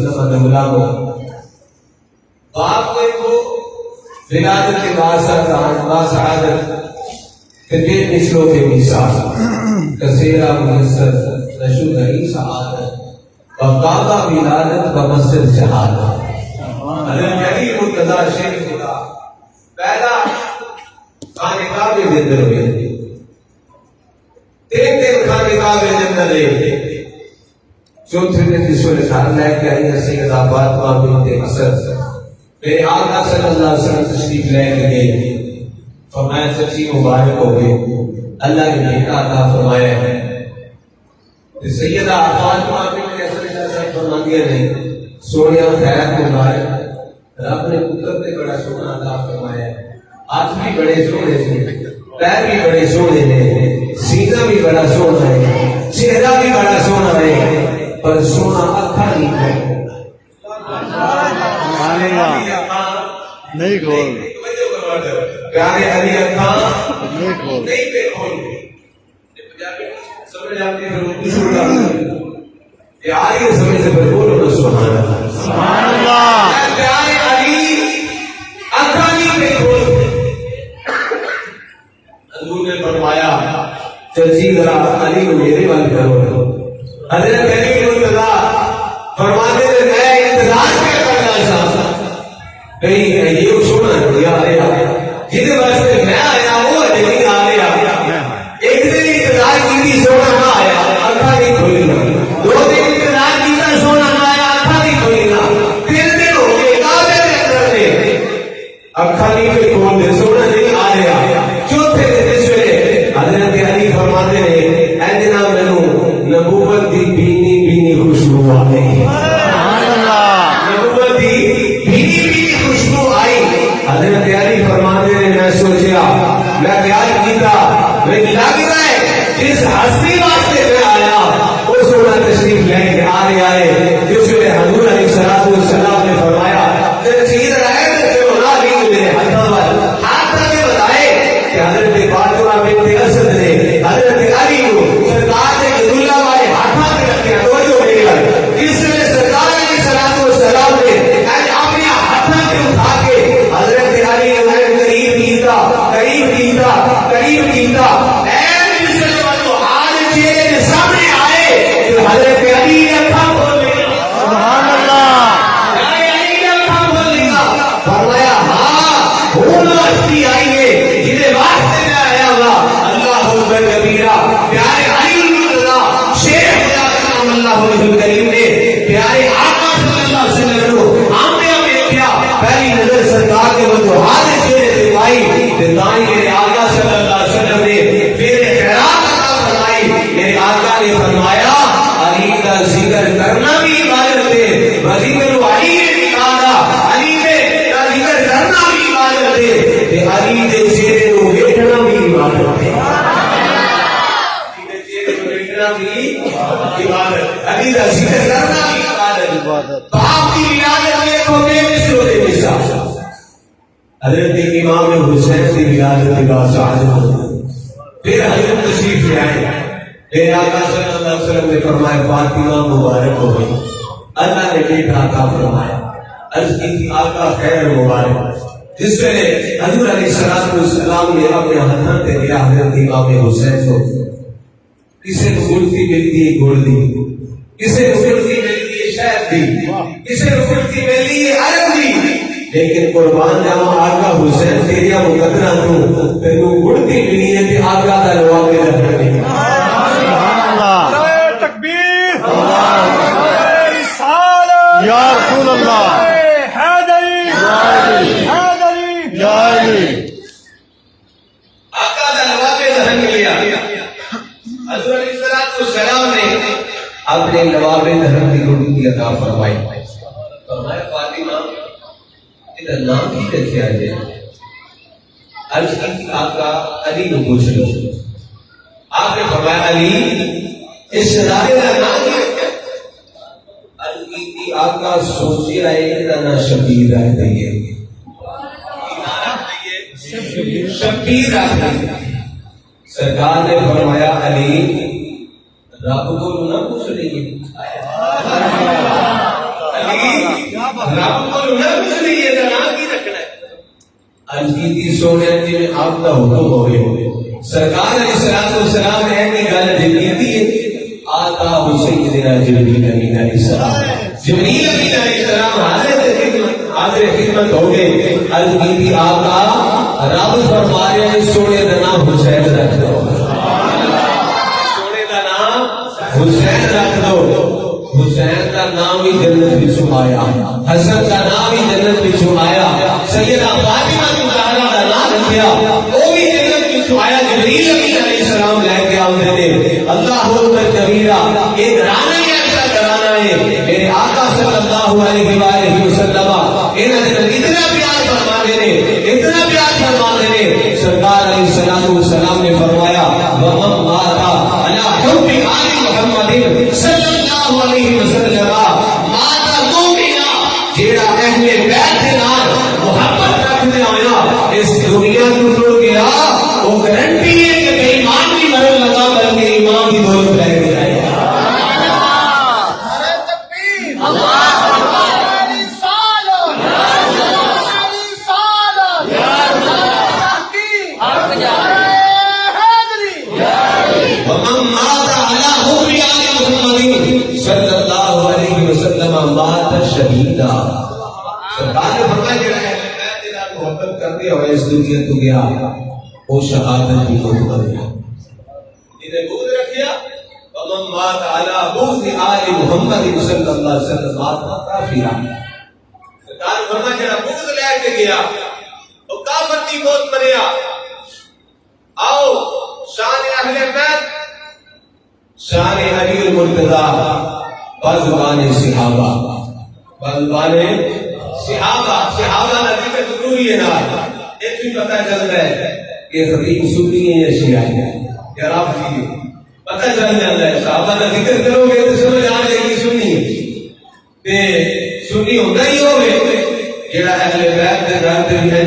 وسلم نے غلاموں باپ کو ولادت کے بعد سعادت کتنے نسلوں کے مثال کثیرہ منصر نشو نہیں سعادت وقابہ ولادت و مسجد شہادت حضرت علی مرتضیٰ شیخ خدا پیدا خانقاہ میں اندر ہوئے تین خانقاہ میں اندر رہے چوتھے دن جسو نے گھر لے کے آئی سیدہ فاطمہ بنت اسد میرے آقا صلی اللہ علیہ وسلم تشریف لے کے گئے فرمایا چچی مبارک ہو گئے اللہ نے بیٹا عطا فرمایا ہے سیدہ فاطمہ بنت اسد فرما دیا نہیں سونیا خیر مبارک رب نے پتر تے بڑا سونا عطا فرمایا ہے ہاتھ بھی بڑے سونے سے پیر بھی بڑے سونے ہیں سینہ بھی بڑا سونا ہے چہرہ بھی بڑا سونا ہے پر سونا اکھا نہیں ہے نہیں کھول پیارے علی اکھا نہیں کھول نہیں پہ کھول سمجھ آتے ہیں اردو شروع کرتے یہ آئیے سمجھ سے پر بولو نا سبحان اللہ سبحان اللہ پیارے علی اکھا نہیں پہ کھول حضور نے فرمایا چچی ذرا علی کو میرے وال کرو حضرت علی مرتضیٰ فرماتے ہیں میں انتظار کیا کرنا چاہتا کہیں یہ سونا دیا جن واسطے میں آیا وہ نہیں آ گیا ایک دن انتظار کی سونا نہ آیا اکھا نہیں کھولی دو دن انتظار کیا سونا نہ آیا اکھا نہیں کھولی تین دن ہو گئے کعبے کے اندر میں اکھا نہیں پہ کھول دے سونا نہیں آ گیا چوتھے دن اس ویلے حضرت علی فرماتے ہیں اے جناب مینوں نبوت دی بینی بینی خوشبو آئی نبوت دی بینی بینی خوشبو آئی حضرت علی فرماتے ہیں میں سوچیا میں خیال کیتا میں لگ رہا ہے جس ہستی واسطے میں آیا وہ سونا تشریف لے کے آئے جس میں حضور علیہ السلام نے فرمایا چیز رہے تو نہ بھی میرے ہاتھ کے بتائے کہ حضرت فاطمہ بنت اسد نے حضرت علی کو سرکار نے اللہ والے ہاتھوں میں رکھے توجہ میری گل اس میں سرکار علیہ السلام نے اپنے ہاتھوں سے اٹھا کے حضرت علی نے قریب کیتا اے مسلم والو حال چہرے سامنے آئے کہ حضرت علی نے اکھاں کھول لی سبحان اللہ علی نے اکھاں کھول لی فرمایا ہاں وہ ہستی آئی ہے جنہیں واسطے میں آیا ہوا اللہ اکبر کبیرہ پیارے علی مرتضیٰ شیخ خدا سلام اللہ علیہ وسلم نے پیارے آقا صلی اللہ علیہ وسلم کو آمنے میں کیا پہلی نظر سرکار کے وجوہات چہرے سے پائی دائی میرے آقا صلی اللہ علیہ وسلم نے میرے خیرات عطا فرمائی میرے آقا نے فرمایا علی کا ذکر کرنا بھی عبادت ہے وذکر علی نے کہا علی کا ذکر کرنا بھی عبادت ہے کہ علی کے چہرے کو دیکھنا بھی عبادت ہے علی کا ذکر کرنا بھی عبادت باپ کی ولادت میں کو بے مثل دے مثال حضرت امام حسین کی ولادت کے بعد سعادت پھر حضرت تشریف لے آئے میرے آقا صلی اللہ علیہ وسلم نے فرمایا فاطمہ مبارک ہو گئی اللہ نے بیٹا عطا فرمایا عرض کی تھی آقا خیر مبارک جس میں حضور علیہ السلام نے اپنے ہاتھوں سے دیا حضرت امام حسین کو کسی کو گلتی ملتی ہے گڑ دی کسی کو گلتی ملتی ہے شہد دی کسی کو گلتی ملتی ہے عرق دی لیکن قربان جاواں آقا حسین تیریا مقدرہ تو تینوں گڑتی ملی ہے کہ آقا دا لواب میں رکھنے سبحان اللہ نعرہ تکبیر نعرہ رسالت یا رسول اللہ حیدری حیدری یا علی آقا دا لواب میں رکھنے لیا حضور علیہ السلام نے اپنے لواب دھرم کی گڑتی عطا فرمائی فرمایا فاطمہ ادھر نام ہی رکھے آئے عرض کی آقا علی کو پوچھ لو آپ نے فرمایا علی اس ادارے کا نام ہی رکھے عرض کی آقا سوچی آئے ادھر شبیر رہ دئیے شبیر رہ دئیے سرکار نے فرمایا علی رب کو نہ پوچھ لیجیے علی رب کو نفس نہیں ہے نام کی رکھنا ہے اج کی سونے جی میں آپ کا حکم ہوئے سرکار علیہ السلام نے ایک گل جیتی ہے آتا سیدنا جبریل امین علیہ السلام جبریل امین علیہ السلام حاضر خدمت ہو گئے عرض کی آقا رب فرما رہے ہیں سونے کا نام حسین رکھ دو سونے کا نام حسین رکھ دو حسین کا نام ہی جنت میں آیا حسن کا نام ہی جنت میں آیا سیدہ فاطمہ زہرا کا نام رکھیا وہ بھی جنت میں آیا جبریل امین علیہ السلام لے کے آتے تھے اللہ اکبر کبیرہ یہ گھرانا ہی ایسا گھرانا ہے میرے آقا صلی اللہ علیہ وآلہ وسلم انہوں نے اتنا پیار فرمانے نے اتنا پیار فرمانے نے سرکار علیہ السلام نے فرمایا وَمَنْ مَاتَ عَلَىٰ حُبِّ آلِ مُحَمَّدٍ صلی اللہ علیہ وسلم مَاتَ مُؤْمِنًا جیڑا اہل بیت کے نال محبت رکھنے آیا اس دنیا کو چھوڑ گیا وہ گارنٹی ہے کہ بے ایمان کی مرن لگا بلکہ ایمان کی دولت لے کے جائے گا وَمَنْ مَاتَ عَلَىٰ حُبِّ آلِ مُحَمَّدٍ صلی اللہ علیہ وسلم مَاتَ شہیدا سرکار نے فرمایا جڑا اہل بیت کے نال محبت کرتے ہوئے اس دنیا تو گیا وہ شہادت کی موت مر گیا جنہیں بغض رکھیا وَمَنْ مَاتَ عَلَىٰ بُغْضِ آلِ مُحَمَّدٍ صلی اللہ علیہ وسلم مَاتَ کافرا سرکار نے فرمایا جڑا بغض لے کے گیا وہ کافر کی موت مریا آؤ شان اہل بیت شان علی المرتضی بزبان صحابہ بزبان صحابہ صحابہ کا ذکر ضروری ہے نا ایک بھی پتہ چلتا ہے کہ خطیب سنی ہے یا شیعہ ہے یا رافضی ہے پتہ چل جاتا ہے صحابہ کا ذکر کرو گے تو سمجھ آ جائے گی سنی ہے تے سنی ہوتا ہی ہوگے جڑا اہل بیت دے گھر تے بھی ہے